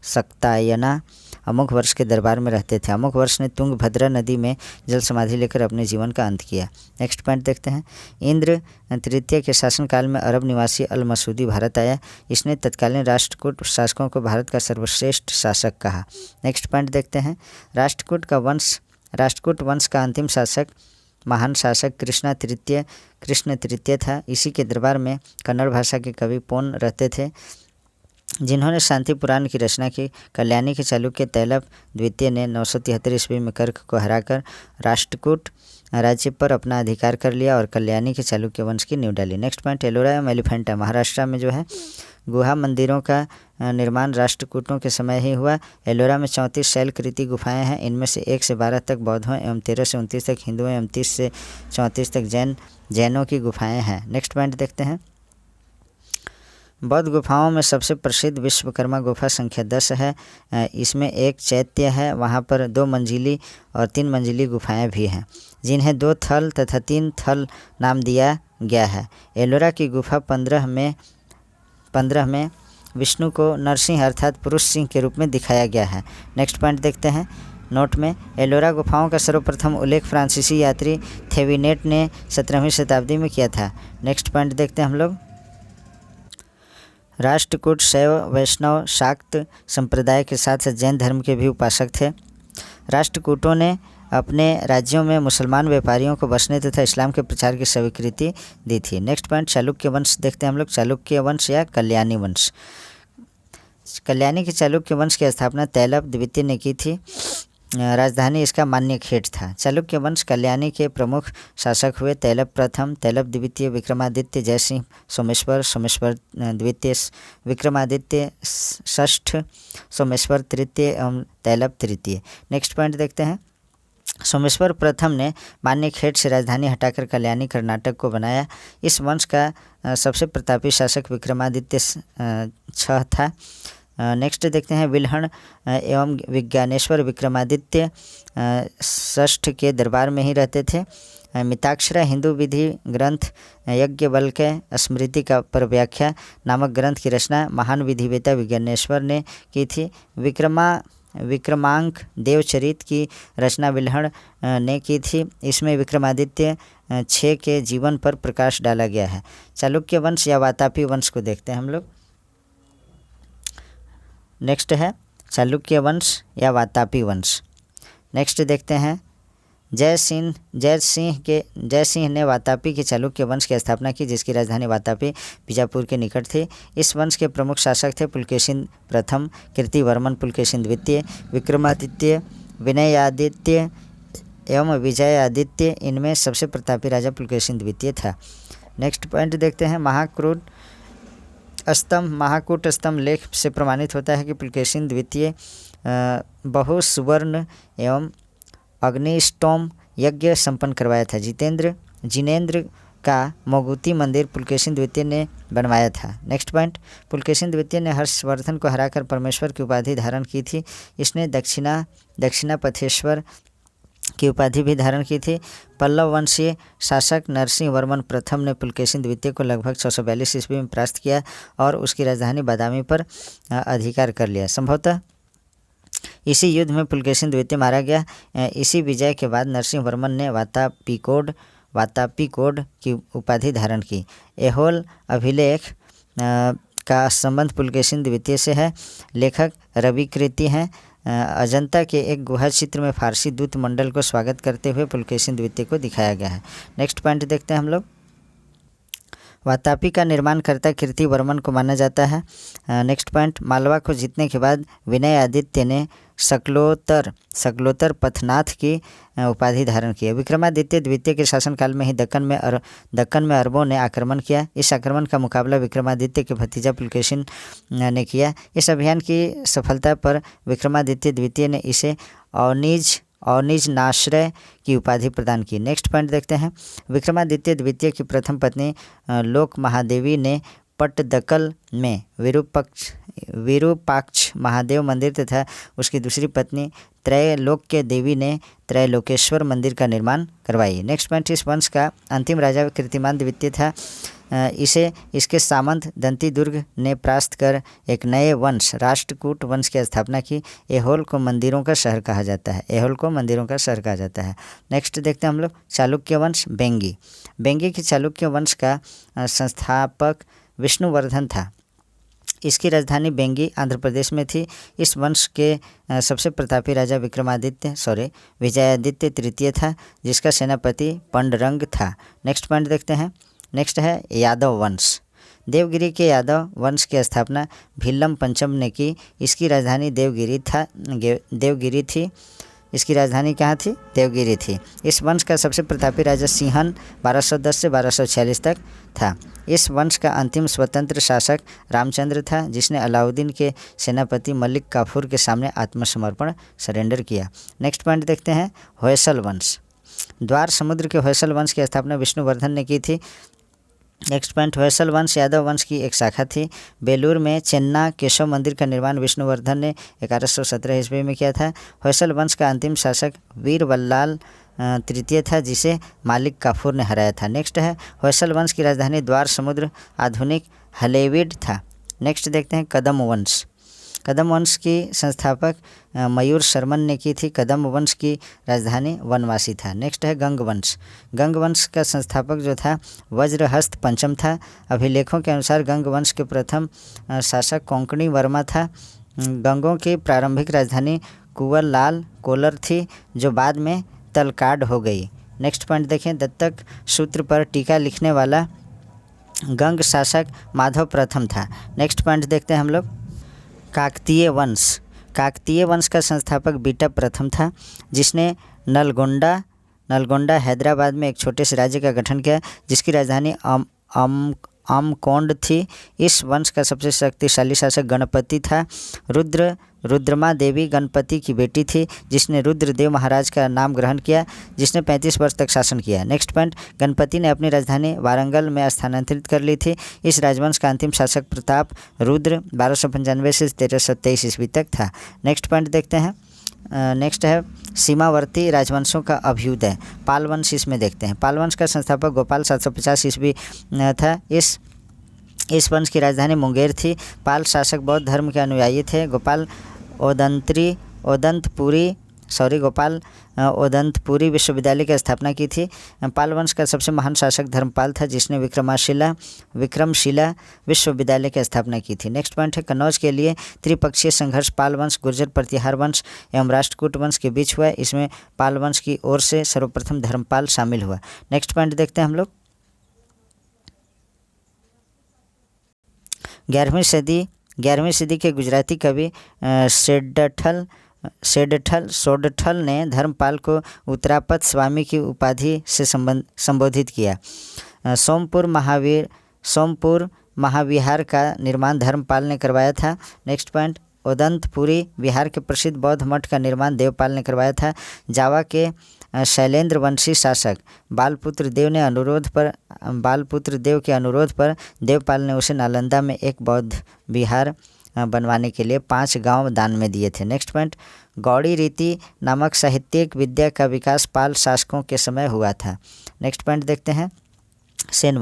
सक्तायना अमोघ वर्ष के दरबार में रहते थे। अमोघ वर्ष ने तुंगभद्रा नदी में जल समाधि लेकर अपने जीवन का अंत किया। नेक्स्ट पॉइंट देखते हैं। इंद्र तृतीय के शासनकाल में अरब निवासी अल मसूदी भारत आया। इसने तत्कालीन राष्ट्रकूट शासकों को भारत का सर्वश्रेष्ठ शासक कहा। नेक्स्ट पॉइंट देखते हैं। राष्ट्रकूट वंश का अंतिम शासक महान शासक कृष्ण तृतीय था। इसी के दरबार में कन्नड़ भाषा के कवि पोन रहते थे। जिन्होंने शांति पुराण की रचना की। कल्याणी के चालुक्य तैलप द्वितीय ने 973 ईस्वी में कर्क को हराकर राष्ट्रकूट राज्य पर अपना अधिकार कर लिया और कल्याणी के चालुक्य वंश की नींव डाली। नेक्स्ट पॉइंट, एलोरा एवं एलिफेंटा महाराष्ट्र में जो है गुहा मंदिरों का निर्माण राष्ट्रकूटों के समय ही हुआ। एलोरा में 34 शैलकृति गुफाएं हैं। इनमें से 1 से 12 तक बौद्धों एवं 13 से 29 तक हिंदुओं एवं 30 से 34 तक जैनों की गुफाएं हैं। नेक्स्ट पॉइंट देखते हैं, बौद्ध गुफाओं में सबसे प्रसिद्ध विश्वकर्मा गुफा संख्या 10 है। इसमें एक चैत्य है, वहाँ पर 2 मंजिली और 3 मंजिली गुफाएं भी हैं, जिन्हें 2 थल तथा 3 थल नाम दिया गया है। एलोरा की गुफा 15 में विष्णु को नरसिंह अर्थात पुरुष सिंह के रूप में दिखाया गया है। नेक्स्ट पॉइंट देखते हैं, नोट में एलोरा गुफाओं का सर्वप्रथम उल्लेख फ्रांसीसी यात्री थेविनेट ने 17वीं शताब्दी में किया था। नेक्स्ट पॉइंट देखते हैं हम लोग, राष्ट्रकूट शैव वैष्णव शाक्त संप्रदाय के साथ जैन धर्म के भी उपासक थे। राष्ट्रकूटों ने अपने राज्यों में मुसलमान व्यापारियों को बसने तथा इस्लाम के प्रचार की स्वीकृति दी थी। नेक्स्ट पॉइंट, चालुक्य वंश देखते हैं हम लोग, चालुक्य वंश या कल्याणी वंश। कल्याणी के चालुक्य वंश की स्थापना तैलप द्वितीय ने की थी। राजधानी इसका मान्यखेट था। चालुक्य वंश कल्याणी के प्रमुख शासक हुए तैलप प्रथम, तैलप द्वितीय, विक्रमादित्य, जयसिंह, सोमेश्वर, सोमेश्वर द्वितीय, विक्रमादित्य षष्ठ, सोमेश्वर तृतीय एवं तैलप तृतीय। नेक्स्ट पॉइंट देखते हैं, सोमेश्वर प्रथम ने मान्यखेट से राजधानी हटाकर कल्याणी कर्नाटक को बनाया। इस वंश का सबसे प्रतापी शासक विक्रमादित्य 6 था। नेक्स्ट देखते हैं, विल्हण एवं विज्ञानेश्वर विक्रमादित्य षष्ठ के दरबार में ही रहते थे। मिताक्षरा हिंदू विधि ग्रंथ यज्ञवल्क्य स्मृति का पर व्याख्या नामक ग्रंथ की रचना महान विधिवेता विज्ञानेश्वर ने की थी। विक्रमांक देवचरित की रचना विल्हण ने की थी। इसमें विक्रमादित्य 6 के जीवन पर प्रकाश डाला गया है। चालुक्य वंश या वातापी वंश को देखते हैं हम लोग। नेक्स्ट है चालुक्य वंश या वातापी वंश। नेक्स्ट देखते हैं, जयसिंह ने वातापी के चालुक्य वंश की स्थापना की, जिसकी राजधानी वातापी बीजापुर के निकट थी। इस वंश के प्रमुख शासक थे पुलकेशिन प्रथम, कीर्तिवर्मन पुलकेशिन द्वितीय, विक्रमादित्य, विनयादित्य एवं विजयादित्य। इनमें सबसे प्रतापी राजा पुलकेशिन द्वितीय था। नेक्स्ट पॉइंट देखते हैं, महाकूट स्तंभ लेख से प्रमाणित होता है कि पुलकेशिन द्वितीय बहुसुवर्ण एवं अग्निष्टोम यज्ञ संपन्न करवाया था। जिनेंद्र का मोगुती मंदिर पुलकेशिन द्वितीय ने बनवाया था। नेक्स्ट पॉइंट, पुलकेशिन द्वितीय ने हर्षवर्धन को हराकर परमेश्वर की उपाधि धारण की थी। इसने दक्षिणापथेश्वर की उपाधि भी धारण की थी। पल्लव वंशीय शासक नरसिंह वर्मन प्रथम ने पुलकेशिन द्वितीय को लगभग 642 ईस्वी में परास्त किया और उसकी राजधानी बादामी पर अधिकार कर लिया। संभवतः इसी युद्ध में पुलकेशिन द्वितीय मारा गया। इसी विजय के बाद नरसिंह वर्मन ने वातापीकोड की उपाधि धारण की। एहोल अभिलेख का संबंध पुलकेशिन द्वितीय से है। लेखक रविकृति हैं। अजंता के एक गुहा चित्र में फारसी दूत मंडल को स्वागत करते हुए पुलकेशिन द्वितीय को दिखाया गया है। नेक्स्ट पॉइंट देखते हैं हम लोग, वातापी का निर्माणकर्ता कीर्तिवर्मन को माना जाता है। नेक्स्ट पॉइंट, मालवा को जीतने के बाद विनयादित्य ने सकलोतर पथनाथ की उपाधि धारण की। विक्रमादित्य द्वितीय के शासनकाल में ही दक्कन में अरबों ने आक्रमण किया। इस आक्रमण का मुकाबला विक्रमादित्य के भतीजा पुलकेशिन ने किया। इस अभियान की सफलता पर विक्रमादित्य द्वितीय ने इसे औनिजनाश्रय की उपाधि प्रदान की। नेक्स्ट पॉइंट देखते हैं, विक्रमादित्य द्वितीय की प्रथम पत्नी लोक महादेवी ने पट्टदकल में विरूपाक्ष महादेव मंदिर तथा उसकी दूसरी पत्नी त्रैलोक्य देवी ने त्रैलोकेश्वर मंदिर का निर्माण करवाई। नेक्स्ट पॉइंट, इस वंश का अंतिम राजा कीर्तिमान द्वितीय था। इसके सामंत दंती दुर्ग ने परास्त कर एक नए वंश राष्ट्रकूट वंश की स्थापना की। एहोल को मंदिरों का शहर कहा जाता है। नेक्स्ट देखते हैं हम लोग, चालुक्य वंश बेंगी के चालुक्य वंश का संस्थापक विष्णुवर्धन था। इसकी राजधानी बेंगी आंध्र प्रदेश में थी। इस वंश के सबसे प्रतापी राजा विजयादित्य तृतीय था, जिसका सेनापति पंडरंग था। नेक्स्ट पॉइंट देखते हैं, नेक्स्ट है यादव वंश। देवगिरी के यादव वंश की स्थापना भीलम पंचम ने की। इसकी राजधानी देवगिरी थी। इसकी राजधानी कहाँ थी? देवगिरी थी। इस वंश का सबसे प्रतापी राजा सिंहन 1210 से 1246 तक था। इस वंश का अंतिम स्वतंत्र शासक रामचंद्र था, जिसने अलाउद्दीन के सेनापति मलिक काफूर के सामने आत्मसमर्पण सरेंडर किया। नेक्स्ट पॉइंट देखते हैं, होयसल वंश। द्वार समुद्र के होयसल वंश की स्थापना विष्णुवर्धन ने की थी। नेक्स्ट पॉइंट, होयसल वंश यादव वंश की एक शाखा थी। बेलूर में चेन्ना केशव मंदिर का निर्माण विष्णुवर्धन ने 1117 ईस्वी में किया था। होयसल वंश का अंतिम शासक वीर बल्लाल तृतीय था, जिसे मालिक काफूर ने हराया था। नेक्स्ट है, होयसल वंश की राजधानी द्वार समुद्र आधुनिक हलेविड था। नेक्स्ट देखते हैं, कदम वंश। कदम वंश की संस्थापक मयूर शर्मन ने की थी। कदम वंश की राजधानी वनवासी था। नेक्स्ट है, गंग वंश। गंग वंश का संस्थापक जो था वज्रहस्त पंचम था। अभिलेखों के अनुसार गंग वंश के प्रथम शासक कोंकणी वर्मा था। गंगों की प्रारंभिक राजधानी कुंवरलाल कोलर थी, जो बाद में तलकाड हो गई। नेक्स्ट पॉइंट देखें, दत्तक सूत्र पर टीका लिखने वाला गंग शासक माधव प्रथम था। नेक्स्ट पॉइंट देखते हैं हम लोग, काकतीय वंश। काकतीय वंश का संस्थापक बीटा प्रथम था, जिसने नलगोंडा हैदराबाद में एक छोटे से राज्य का गठन किया, जिसकी राजधानी अमकोंड थी। इस वंश का सबसे शक्तिशाली शासक गणपति था। रुद्रमा देवी गणपति की बेटी थी, जिसने रुद्रदेव महाराज का नाम ग्रहण किया, जिसने 35 वर्ष तक शासन किया। नेक्स्ट पॉइंट, गणपति ने अपनी राजधानी वारंगल में स्थानांतरित कर ली थी। इस राजवंश का अंतिम शासक प्रताप रुद्र 1295 से 1323 ईस्वी तक था। नेक्स्ट पॉइंट देखते हैं, नेक्स्ट है सीमावर्ती राजवंशों का अभ्युदय। पाल वंश इसमें देखते हैं। पाल वंश का संस्थापक गोपाल 750 ईस्वी था। इस वंश की राजधानी मुंगेर थी। पाल शासक बौद्ध धर्म के अनुयायी थे। गोपाल ओदंतपुरी विश्वविद्यालय की स्थापना की थी। पाल वंश का सबसे महान शासक धर्मपाल था, जिसने विक्रमशिला विश्वविद्यालय की स्थापना की थी। नेक्स्ट पॉइंट है, कन्नौज के लिए त्रिपक्षीय संघर्ष पाल वंश, गुर्जर प्रतिहार वंश एवं राष्ट्रकूट वंश के बीच हुआ। इसमें पाल वंश की ओर से सर्वप्रथम धर्मपाल शामिल हुआ। नेक्स्ट पॉइंट देखते हैं हम लोग, 11वीं सदी के गुजराती कवि सोडठल ने धर्मपाल को उत्तरापद स्वामी की उपाधि से संबोधित किया। सोमपुर महाविहार का निर्माण धर्मपाल ने करवाया था। नेक्स्ट पॉइंट, ओदंतपुरी विहार के प्रसिद्ध बौद्ध मठ का निर्माण देवपाल ने करवाया था। जावा के शैलेंद्र वंशी शासक बालपुत्र देव के अनुरोध पर देवपाल ने उसे नालंदा में एक बौद्ध विहार बनवाने के लिए 5 गांव दान में दिए थे। नेक्स्ट पॉइंट, गौड़ी रीति नामक साहित्यिक विद्या का विकास पाल शासकों के समय हुआ था। नेक्स्ट पॉइंट देखते हैं, सेन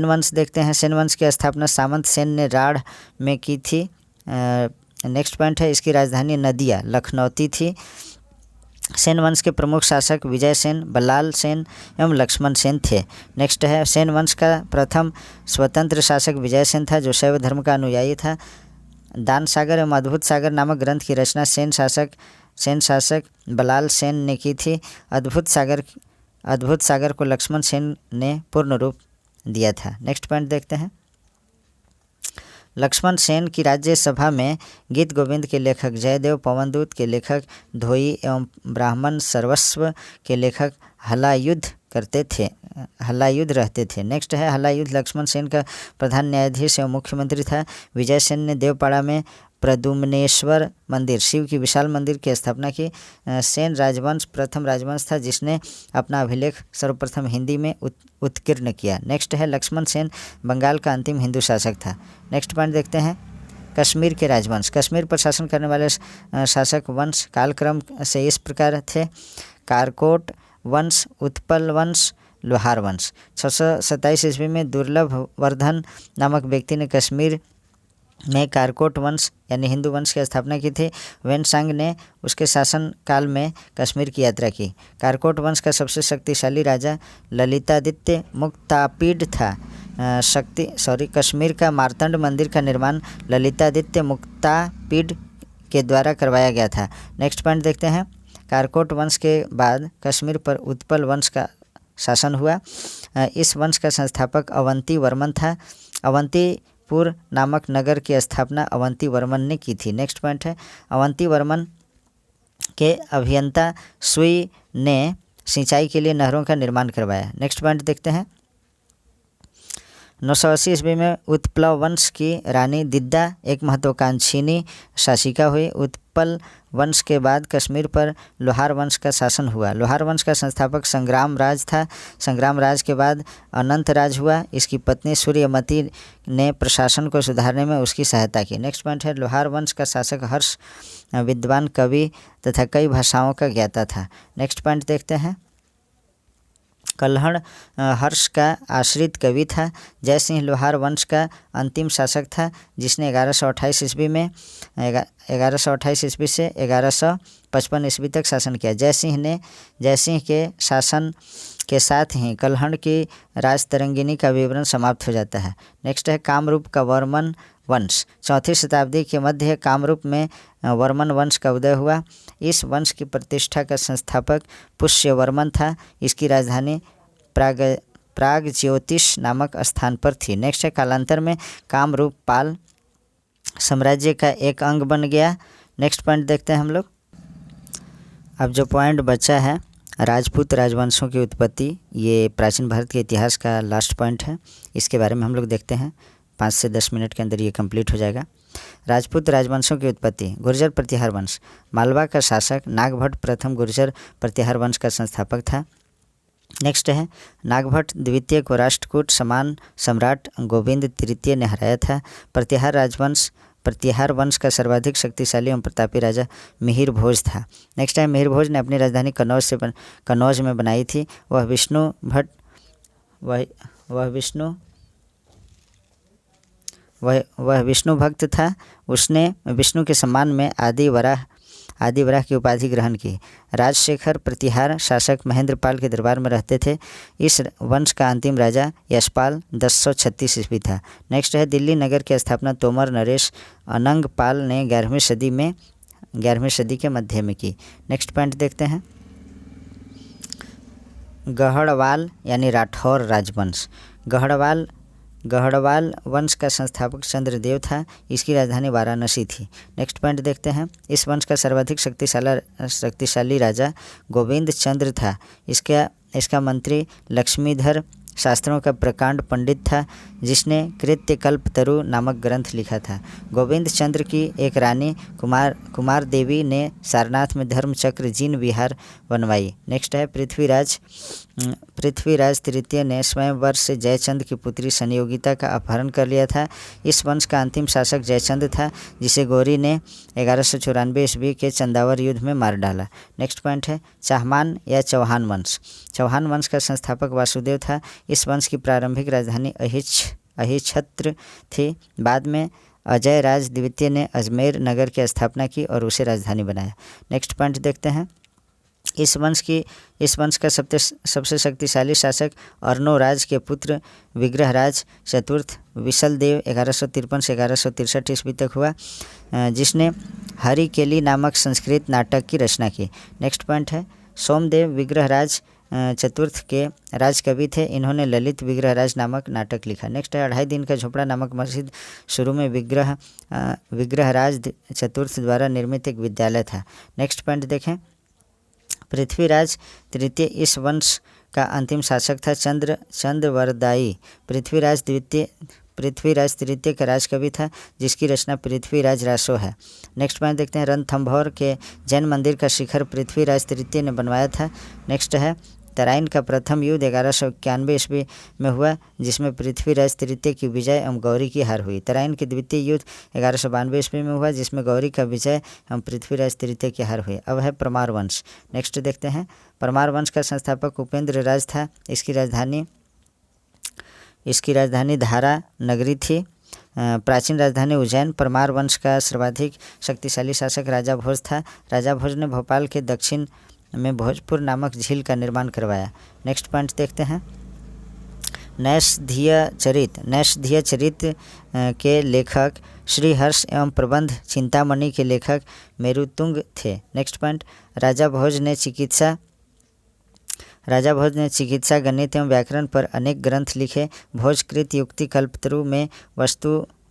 वंश देखते हैं। सेन वंश की स्थापना सामंत सेन ने राढ़ में की थी। नेक्स्ट पॉइंट है, इसकी राजधानी नदिया लखनौती थी। सेन वंश के प्रमुख शासक विजय सेन, बल्लाल सेन एवं लक्ष्मण सेन थे। नेक्स्ट है, सेन वंश का प्रथम स्वतंत्र शासक विजय सेन था, जो शैव धर्म का अनुयायी था। दान सागर एवं अद्भुत सागर नामक ग्रंथ की रचना सेन शासक बल्लाल सेन ने की थी। अद्भुत सागर को लक्ष्मण सेन ने पूर्ण रूप दिया था। नेक्स्ट पॉइंट देखते हैं, लक्ष्मण सेन की राज्यसभा में गीत गोविंद के लेखक जयदेव, पवनदूत के लेखक धोई एवं ब्राह्मण सर्वस्व के लेखक हलायुद्ध रहते थे। नेक्स्ट है, हलायुद्ध लक्ष्मण सेन का प्रधान न्यायाधीश एवं मुख्यमंत्री था। विजय सेन ने देवपाड़ा में प्रद्युम्नेश्वर मंदिर, शिव की विशाल मंदिर की स्थापना की। सेन राजवंश प्रथम राजवंश था, जिसने अपना अभिलेख सर्वप्रथम हिंदी में उत्कीर्ण किया। नेक्स्ट है, लक्ष्मण सेन बंगाल का अंतिम हिंदू शासक था। नेक्स्ट पॉइंट देखते हैं, कश्मीर के राजवंश। कश्मीर पर शासन करने वाले शासक वंश कालक्रम से इस प्रकार थे: कारकोट वंश, उत्पल वंश, लोहार वंश। 627 ईस्वी में दुर्लभ वर्धन नामक व्यक्ति ने कश्मीर में कारकोट वंश यानी हिंदू वंश की स्थापना की थी। वेनसांग ने उसके शासनकाल में कश्मीर की यात्रा की। कारकोट वंश का सबसे शक्तिशाली राजा ललितादित्य मुक्तापीड था। कश्मीर का मार्तंड मंदिर का निर्माण ललितादित्य मुक्तापीड के द्वारा करवाया गया था। नेक्स्ट पॉइंट देखते हैं, कारकोट वंश के बाद कश्मीर पर उत्पल वंश का शासन हुआ। इस वंश का संस्थापक अवंती वर्मन था। अवंतीपुर नामक नगर की स्थापना अवंती वर्मन ने की थी। नेक्स्ट पॉइंट है अवंती वर्मन के अभियंता सुई ने सिंचाई के लिए नहरों का निर्माण करवाया। नेक्स्ट पॉइंट देखते हैं 980 ईस्वी में उत्पल वंश की रानी दिद्दा एक महत्वाकांक्षिणी शासिका हुई। उत्पल वंश के बाद कश्मीर पर लोहार वंश का शासन हुआ। लोहार वंश का संस्थापक संग्राम राज था। संग्राम राज के बाद अनंत राज हुआ। इसकी पत्नी सूर्यमती ने प्रशासन को सुधारने में उसकी सहायता की। नेक्स्ट पॉइंट है लोहार वंश का शासक हर्ष विद्वान कवि तथा कई भाषाओं का ज्ञाता था। नेक्स्ट पॉइंट देखते हैं कल्हड़ हर्ष का आश्रित कवि था। जयसिंह लोहार वंश का अंतिम शासक था जिसने 1128 ईस्वी में 1128 ईस्वी से 1155 ईस्वी तक शासन किया। जयसिंह के शासन के साथ ही कल्हड़ की राजतरंगिनी का विवरण समाप्त हो जाता है। नेक्स्ट है कामरूप का वर्मन वंश। 4वीं शताब्दी के मध्य कामरूप में वर्मन वंश का उदय हुआ। इस वंश की प्रतिष्ठा का संस्थापक पुष्यवर्मन था। इसकी राजधानी प्रागज्योतिष नामक स्थान पर थी। नेक्स्ट है कालांतर में कामरूप पाल साम्राज्य का एक अंग बन गया। नेक्स्ट पॉइंट देखते हैं हम लोग। अब जो पॉइंट बचा है राजपूत राजवंशों की उत्पत्ति, ये प्राचीन भारत के इतिहास का लास्ट पॉइंट है। इसके बारे में हम लोग देखते हैं 5 से 10 मिनट के अंदर ये कंप्लीट हो जाएगा। राजपूत राजवंशों की उत्पत्ति। गुर्जर प्रतिहार वंश। मालवा का शासक नागभट्ट प्रथम गुर्जर प्रतिहार वंश का संस्थापक था। नेक्स्ट है नागभट्ट द्वितीय को राष्ट्रकूट समान सम्राट गोविंद तृतीय ने हराया था। प्रतिहार वंश का सर्वाधिक शक्तिशाली एवं प्रतापी राजा मिहिर भोज था। नेक्स्ट है मिहिर भोज ने अपनी राजधानी कनौज में बनाई थी। वह विष्णु भक्त था। उसने विष्णु के सम्मान में आदि वराह की उपाधि ग्रहण की। राजशेखर प्रतिहार शासक महेंद्रपाल के दरबार में रहते थे। इस वंश का अंतिम राजा यशपाल 1036 ईस्वी था। नेक्स्ट है दिल्ली नगर की स्थापना तोमर नरेश अनंगपाल ने 11वीं सदी के मध्य में की। नेक्स्ट पॉइंट देखते हैं गढ़वाल यानी राठौर राजवंश। गढ़वाल वंश का संस्थापक चंद्रदेव था। इसकी राजधानी वाराणसी थी। नेक्स्ट पॉइंट देखते हैं इस वंश का सर्वाधिक शक्तिशाली राजा गोविंद चंद्र था। इसका मंत्री लक्ष्मीधर शास्त्रों का प्रकांड पंडित था जिसने कृत्यकल्पतरु नामक ग्रंथ लिखा था। गोविंद चंद्र की एक रानी कुमार देवी ने सारनाथ में धर्मचक्र जीन विहार बनवाई। नेक्स्ट है पृथ्वीराज तृतीय ने स्वयंवर से जयचंद की पुत्री संयोगिता का अपहरण कर लिया था। इस वंश का अंतिम शासक जयचंद था जिसे गौरी ने 1194 ईस्वी के चंदावर युद्ध में मार डाला। नेक्स्ट पॉइंट है चाहमान या चौहान वंश। चौहान वंश का संस्थापक वासुदेव था। इस वंश की प्रारंभिक राजधानी अहिछत्र थी। बाद में अजय राज द्वितीय ने अजमेर नगर की स्थापना की और उसे राजधानी बनाया। नेक्स्ट पॉइंट देखते हैं इस वंश का सबसे शक्तिशाली शासक अर्णोराज के पुत्र विग्रहराज चतुर्थ विशलदेव 1153 से 1163 ईस्वी तक हुआ, जिसने हरिकेली नामक संस्कृत नाटक की रचना की। नेक्स्ट पॉइंट है सोमदेव विग्रहराज चतुर्थ के राजकवि थे। इन्होंने ललित विग्रहराज नामक नाटक लिखा। नेक्स्ट है 2.5 दिन का झोपड़ा नामक मस्जिद शुरू में विग्रहराज चतुर्थ द्वारा निर्मित एक विद्यालय था। नेक्स्ट पॉइंट देखें पृथ्वीराज तृतीय इस वंश का अंतिम शासक था। चंद्रवरदायी पृथ्वीराज तृतीय का राजकवि था जिसकी रचना पृथ्वीराज रासो है। नेक्स्ट पॉइंट देखते हैं रणथंभौर के जैन मंदिर का शिखर पृथ्वीराज तृतीय ने बनवाया था। नेक्स्ट है तराइन का प्रथम युद्ध 1191 ईस्वी में हुआ जिसमें पृथ्वीराज तृतीय की विजय एवं गौरी की हार हुई। तराइन के द्वितीय युद्ध 1192 ईस्वी में हुआ जिसमें गौरी का विजय एवं पृथ्वीराज तृतीय की हार हुई। अब है परमार वंश। नेक्स्ट देखते हैं परमार वंश का संस्थापक उपेंद्र राज था। इसकी राजधानी धारा नगरी थी। प्राचीन राजधानी उज्जैन। परमार वंश का सर्वाधिक शक्तिशाली शासक राजा भोज था। राजा भोज ने भोपाल के दक्षिण में भोजपुर नामक झील का निर्माण करवाया। नेक्स्ट पॉइंट देखते हैं नैषधीय चरित के लेखक श्रीहर्ष एवं प्रबंध चिंतामणि के लेखक मेरुतुंग थे। नेक्स्ट पॉइंट राजा भोज ने राजा भोज ने चिकित्सा, गणित एवं व्याकरण पर अनेक ग्रंथ लिखे। भोजकृत युक्ति कल्पतरु में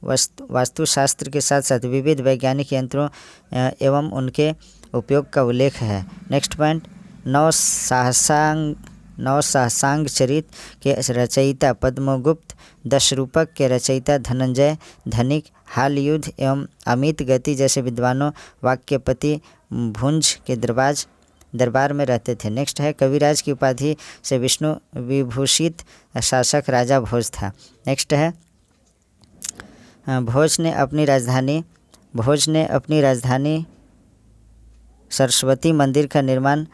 वास्तुशास्त्र के साथ साथ विविध वैज्ञानिक यंत्रों एवं उनके उपयोग का उल्लेख है। नेक्स्ट पॉइंट, नवसहसांग चरित के रचयिता पद्मगुप्त, दशरूपक के रचयिता धनंजय, धनिक, हाल युद्ध एवं अमित गति जैसे विद्वानों वाक्यपति भुंज के दरबार में रहते थे। नेक्स्ट है, कविराज की उपाधि से विष्णु विभूषित शासक राजा भोज था। नेक्स्ट है, भोज ने अपनी राजधानी सरस्वती मंदिर का निर्माण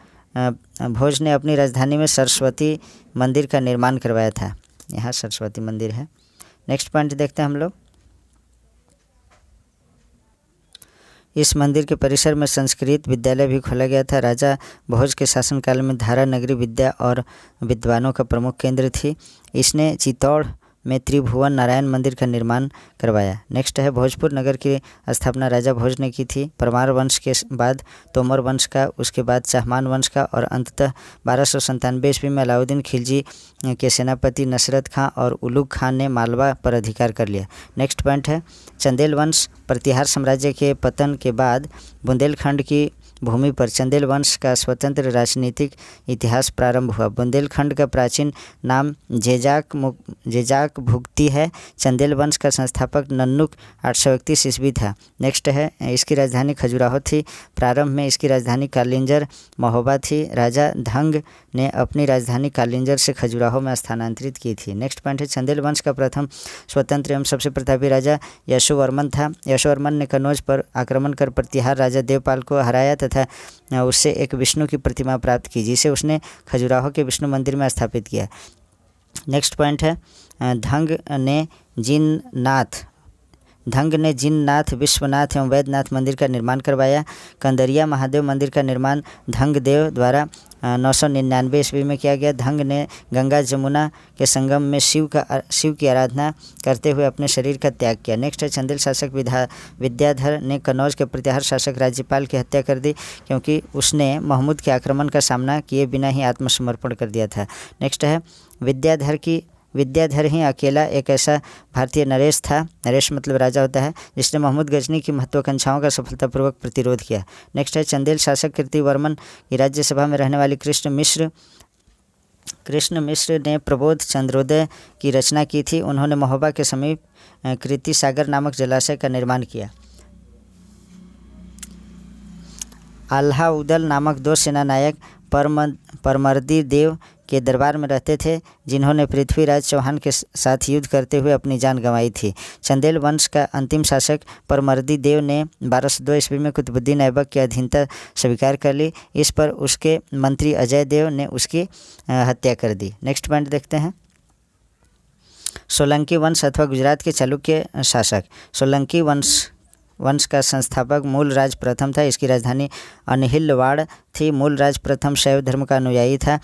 भोज ने अपनी राजधानी में सरस्वती मंदिर का निर्माण करवाया था। यहाँ सरस्वती मंदिर है। नेक्स्ट पॉइंट देखते हैं हम लोग। इस मंदिर के परिसर में संस्कृत विद्यालय भी खोला गया था। राजा भोज के शासनकाल में धारा नगरी विद्या और विद्वानों का प्रमुख केंद्र थी। इसने चित्तौड़ में त्रिभुवन नारायण मंदिर का निर्माण करवाया। नेक्स्ट है, भोजपुर नगर की स्थापना राजा भोज ने की थी। परमार वंश के बाद तोमर वंश का, उसके बाद चाहमान वंश का और अंततः 1297 ईस्वी में अलाउद्दीन खिलजी के सेनापति नसरत खां और उलुग खां ने मालवा पर अधिकार कर लिया। नेक्स्ट पॉइंट है, चंदेल वंश। प्रतिहार साम्राज्य के पतन के बाद बुंदेलखंड की भूमि पर चंदेल वंश का स्वतंत्र राजनीतिक इतिहास प्रारंभ हुआ। बुंदेलखंड का प्राचीन नाम जेजाक भुगती है। चंदेल वंश का संस्थापक नन्नुक 831 ईस्वी था। नेक्स्ट है, इसकी राजधानी खजुराहो थी। प्रारंभ में इसकी राजधानी कालिंजर महोबा थी। राजा धंग ने अपनी राजधानी कालिंजर से खजुराहो में स्थानांतरित की थी। नेक्स्ट पॉइंट है, चंदेल वंश का प्रथम स्वतंत्र एवं सबसे प्रतापी राजा यशोवर्मन था। यशोवर्मन ने कन्नौज पर आक्रमण कर प्रतिहार राजा देवपाल को हराया तथा उससे एक विष्णु की प्रतिमा प्राप्त की, जिसे उसने खजुराहो के विष्णु मंदिर में स्थापित किया। नेक्स्ट पॉइंट है, धंग ने जिननाथ, विश्वनाथ एवं वैद्यनाथ मंदिर का निर्माण करवाया। कंदरिया महादेव मंदिर का निर्माण धंग देव द्वारा 999 ईस्वी में किया गया। धंग ने गंगा जमुना के संगम में शिव की आराधना करते हुए अपने शरीर का त्याग किया। नेक्स्ट है, चंदेल शासक विद्याधर ने कन्नौज के प्रतिहार शासक राज्यपाल की हत्या कर दी, क्योंकि उसने महमूद के आक्रमण का सामना किए बिना ही आत्मसमर्पण कर दिया था। नेक्स्ट है, विद्याधर ही अकेला एक ऐसा भारतीय नरेश था, नरेश मतलब राजा होता है, जिसने महमूद गजनी की महत्वाकांक्षाओं का सफलतापूर्वक प्रतिरोध किया। नेक्स्ट है, चंदेल शासक कीर्तिवर्मन की राज्यसभा में रहने वाली कृष्ण मिश्र ने प्रबोध चंद्रोदय की रचना की थी। उन्होंने महोबा के समीप कृति सागर नामक जलाशय का निर्माण किया। आल्हाउदल नामक 2 सेनानायक परमर्दी देव के दरबार में रहते थे, जिन्होंने पृथ्वीराज चौहान के साथ युद्ध करते हुए अपनी जान गंवाई थी। चंदेल वंश का अंतिम शासक परमर्दी देव ने 1202 ईस्वी में कुतुबुद्दीन ऐबक की अधीनता स्वीकार कर ली। इस पर उसके मंत्री अजय देव ने उसकी हत्या कर दी। नेक्स्ट पॉइंट देखते हैं, सोलंकी वंश अथवा गुजरात के चालुक्य शासक। सोलंकी वंश का संस्थापक मूलराज प्रथम था। इसकी राजधानी अनहिलवाड़ थी। मूलराज प्रथम शैव धर्म का अनुयायी था।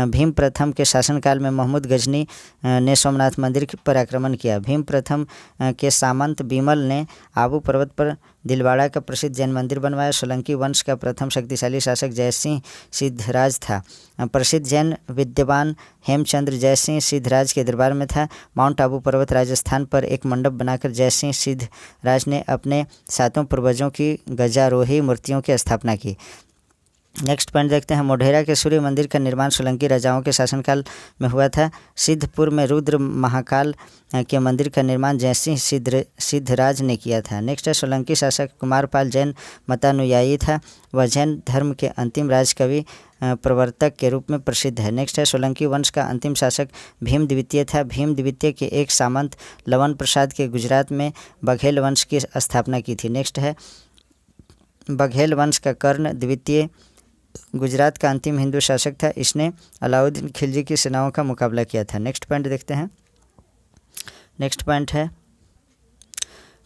भीम प्रथम के शासनकाल में महमूद गजनी ने सोमनाथ मंदिर पर आक्रमण किया। भीम प्रथम के सामंत बिमल ने आबू पर्वत पर दिलवाड़ा का प्रसिद्ध जैन मंदिर बनवाया। सोलंकी वंश का प्रथम शक्तिशाली शासक जयसिंह सिद्धराज था। प्रसिद्ध जैन विद्वान हेमचंद्र जयसिंह सिद्धराज के दरबार में था। माउंट आबू पर्वत राजस्थान पर एक मंडप बनाकर जयसिंह सिद्धराज ने अपने 7 पूर्वजों की गजारोही मूर्तियों की स्थापना की। नेक्स्ट पॉइंट देखते हैं, मोढेरा के सूर्य मंदिर का निर्माण सोलंकी राजाओं के शासनकाल में हुआ था। सिद्धपुर में रुद्र महाकाल के मंदिर का निर्माण जयसिंह सिद्धराज ने किया था। नेक्स्ट है, सोलंकी शासक कुमारपाल जैन मतानुयायी था। वह जैन धर्म के अंतिम राजकवि प्रवर्तक के रूप में प्रसिद्ध है। नेक्स्ट है, सोलंकी वंश का अंतिम शासक भीम द्वितीय था। भीम द्वितीय के एक सामंत लवन प्रसाद के गुजरात में बघेल वंश की स्थापना की थी। नेक्स्ट है, बघेल वंश का कर्ण द्वितीय गुजरात का अंतिम हिंदू शासक था। इसने अलाउद्दीन खिलजी की सेनाओं का मुकाबला किया था। नेक्स्ट पॉइंट देखते हैं, नेक्स्ट पॉइंट है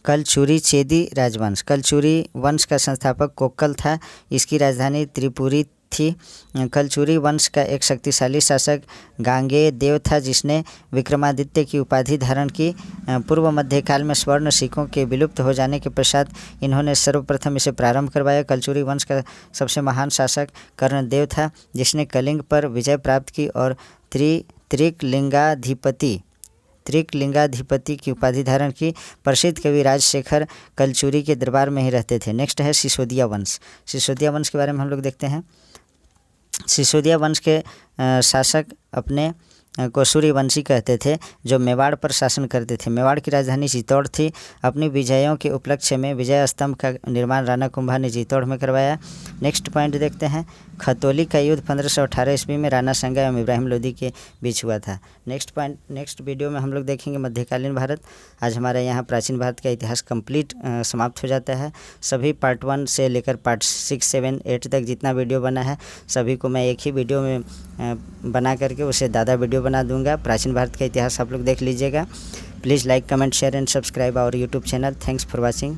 कलचुरी चेदी राजवंश। कलचुरी वंश का संस्थापक कोक्कल था। इसकी राजधानी त्रिपुरी थी। कलचुरी वंश का एक शक्तिशाली शासक गांगेय देव था, जिसने विक्रमादित्य की उपाधि धारण की। पूर्व मध्यकाल में स्वर्ण सिक्कों के विलुप्त हो जाने के पश्चात इन्होंने सर्वप्रथम इसे प्रारंभ करवाया। कलचुरी वंश का सबसे महान शासक कर्णदेव था, जिसने कलिंग पर विजय प्राप्त की और त्रिकलिंगाधिपति की उपाधि धारण की। प्रसिद्ध कवि राजशेखर कलचुरी के दरबार में ही रहते थे। नेक्स्ट है सिसोदिया वंश। सिसोदिया वंश के बारे में हम लोग देखते हैं। सिसोदिया वंश के शासक अपने को सूर्यवंशी कहते थे, जो मेवाड़ पर शासन करते थे। मेवाड़ की राजधानी चित्तौड़ थी। अपनी विजयों के उपलक्ष्य में विजय स्तंभ का निर्माण राणा कुंभा ने चित्तौड़ में करवाया। नेक्स्ट पॉइंट देखते हैं। खतौली का युद्ध 1518 ईस्वी में राणा सांगा एवं इब्राहिम लोदी के बीच हुआ था। नेक्स्ट वीडियो में हम लोग देखेंगे मध्यकालीन भारत। आज हमारे यहाँ प्राचीन भारत का इतिहास कंप्लीट समाप्त हो जाता है। सभी पार्ट 1 से लेकर पार्ट 6, 7, 8 तक जितना वीडियो बना है, सभी को मैं एक ही वीडियो में बना करके उसे दादा वीडियो बना दूंगा। प्राचीन भारत का इतिहास आप लोग देख लीजिएगा। Please like, comment, share and subscribe our YouTube channel. Thanks for watching.